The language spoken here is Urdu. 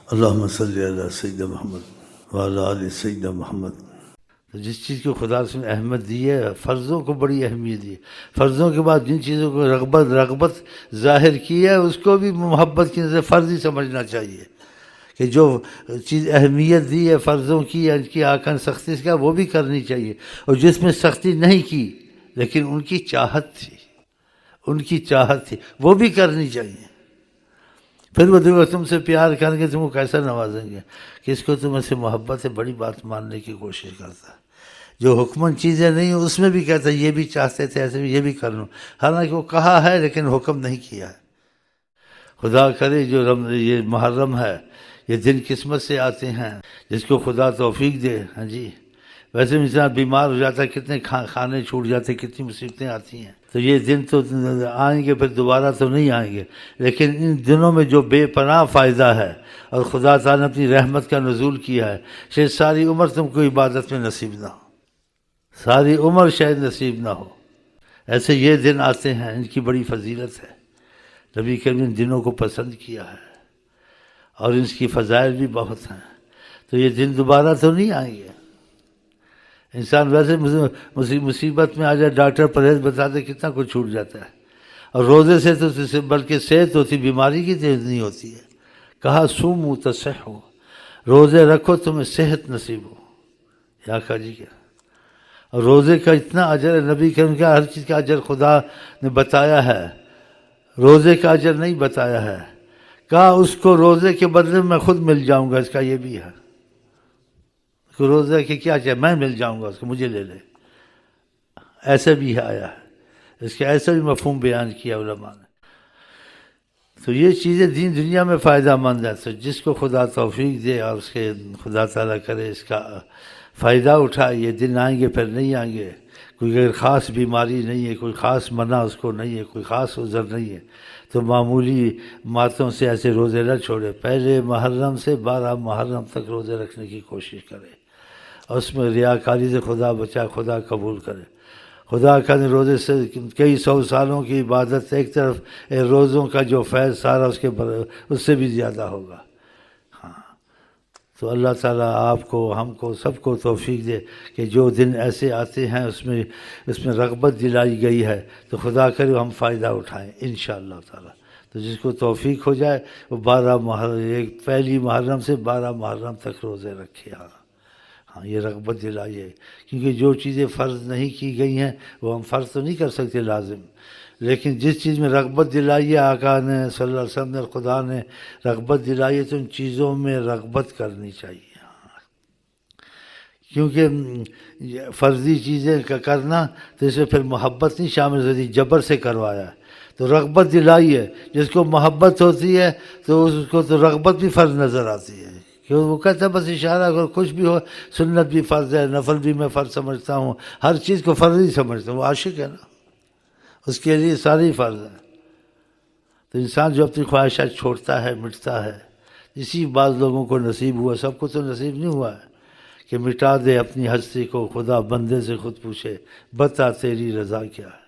اللہم صلی علی سیدنا محمد وعلی آل سیدنا محمد۔ جس چیز کو خدا نے اہمیت دی ہے، فرضوں کو بڑی اہمیت دی ہے، فرضوں کے بعد جن چیزوں کو رغبت ظاہر کی ہے اس کو بھی محبت کی نظر فرض ہی سمجھنا چاہیے، کہ جو چیز اہمیت دی ہے فرضوں کی، ان کی آقا نے سختی سے کہا وہ بھی کرنی چاہیے، اور جس میں سختی نہیں کی لیکن ان کی چاہت تھی وہ بھی کرنی چاہیے۔ پھر وہ دیکھو تم سے پیار کریں گے تم کو کیسا نوازیں گے، کہ اس کو تم سے محبت ہے بڑی بات ماننے کی کوشش کرتا ہے۔ جو حکمن چیزیں نہیں ہیں اس میں بھی کہتا ہے یہ بھی چاہتے تھے ایسے بھی یہ بھی کر لوں، حالانکہ وہ کہا ہے لیکن حکم نہیں کیا ہے۔ خدا کرے جو یہ محرم ہے یہ دن قسمت سے آتے ہیں، جس کو خدا توفیق دے۔ ہاں جی، ویسے انسان بیمار ہو جاتا ہے، کتنے کھانے چھوٹ جاتے ہیں، کتنی مصیبتیں آتی ہیں، تو یہ دن تو آئیں گے پھر دوبارہ تو نہیں آئیں گے، لیکن ان دنوں میں جو بے پناہ فائدہ ہے، اور خدا تعالیٰ نے اپنی رحمت کا نزول کیا ہے، شاید ساری عمر تم کو عبادت میں نصیب نہ ہو، ساری عمر شاید نصیب نہ ہو، ایسے یہ دن آتے ہیں، ان کی بڑی فضیلت ہے۔ نبی کریم نے ان دنوں کو پسند کیا ہے اور اس کی فضائل بھی بہت ہیں، تو یہ دن دوبارہ تو نہیں آئیں گے۔ انسان ویسے مصیبت میں آ جائے، ڈاکٹر پرہیز بتاتے کتنا کچھ چھوٹ جاتا ہے، اور روزے سے تو بلکہ صحت ہوتی، بیماری کی نہیں ہوتی ہے۔ کہا صوموا تصحوا، روزے رکھو تمہیں صحت نصیب ہو، یا آقا جی کیا، اور روزے کا اتنا اجر ہے، نبی کریم کا ہر چیز کا اجر خدا نے بتایا ہے، روزے کا اجر نہیں بتایا ہے۔ کہا اس کو روزے کے بدلے میں خود مل جاؤں گا، اس کا یہ بھی ہے، روزہ کہ کیا چاہے میں مل جاؤں گا اس کو، مجھے لے لے، ایسا بھی آیا ہے، اس کا ایسا بھی مفہوم بیان کیا علماء نے۔ تو یہ چیزیں دین دنیا میں فائدہ مند ہے، تو جس کو خدا توفیق دے اور اس کے خدا تعالیٰ کرے اس کا فائدہ اٹھائے، یہ دن آئیں گے پھر نہیں آئیں گے، کوئی اگر خاص بیماری نہیں ہے، کوئی خاص منع اس کو نہیں ہے، کوئی خاص عذر نہیں ہے، تو معمولی باتوں سے ایسے روزے نہ چھوڑے، پہلے محرم سے 12 محرم تک روزے رکھنے کی کوشش کرے، اور اس میں ریاکاری سے خدا بچا، خدا قبول کرے۔ خدا کا روزے سے کئی 100 سالوں کی عبادت، ایک طرف روزوں کا جو فیض سارا اس سے بھی زیادہ ہوگا۔ ہاں، تو اللہ تعالیٰ آپ کو، ہم کو، سب کو توفیق دے کہ جو دن ایسے آتے ہیں اس میں رغبت دلائی گئی ہے، تو خدا کرے ہم فائدہ اٹھائیں انشاءاللہ تعالیٰ۔ تو جس کو توفیق ہو جائے وہ 12 محرم، پہلی محرم سے 12 محرم تک روزے رکھے۔ ہاں، یہ رغبت دلائیے، کیونکہ جو چیزیں فرض نہیں کی گئی ہیں وہ ہم فرض تو نہیں کر سکتے لازم، لیکن جس چیز میں رغبت دلائی ہے آقا نے صلی اللہ علیہ وسلم نے، خدا نے رغبت دلائی ہے، تو ان چیزوں میں رغبت کرنی چاہیے، کیونکہ فرضی چیزیں کا کرنا تو اس میں پھر محبت نہیں شامل ہوتی، جبر سے کروایا ہے، تو رغبت دلائی ہے، جس کو محبت ہوتی ہے تو اس کو تو رغبت بھی فرض نظر آتی ہے، کہ وہ کہتا ہے بس اشارہ، اگر کچھ بھی ہو، سنت بھی فرض ہے، نفل بھی میں فرض سمجھتا ہوں، ہر چیز کو فرض ہی سمجھتا ہوں، وہ عاشق ہے نا، اس کے لیے ساری فرض ہے۔ تو انسان جو اپنی خواہشات چھوڑتا ہے، مٹتا ہے، اسی بعض لوگوں کو نصیب ہوا، سب کو تو نصیب نہیں ہوا ہے، کہ مٹا دے اپنی ہستی کو، خدا بندے سے خود پوچھے بتا تیری رضا کیا ہے۔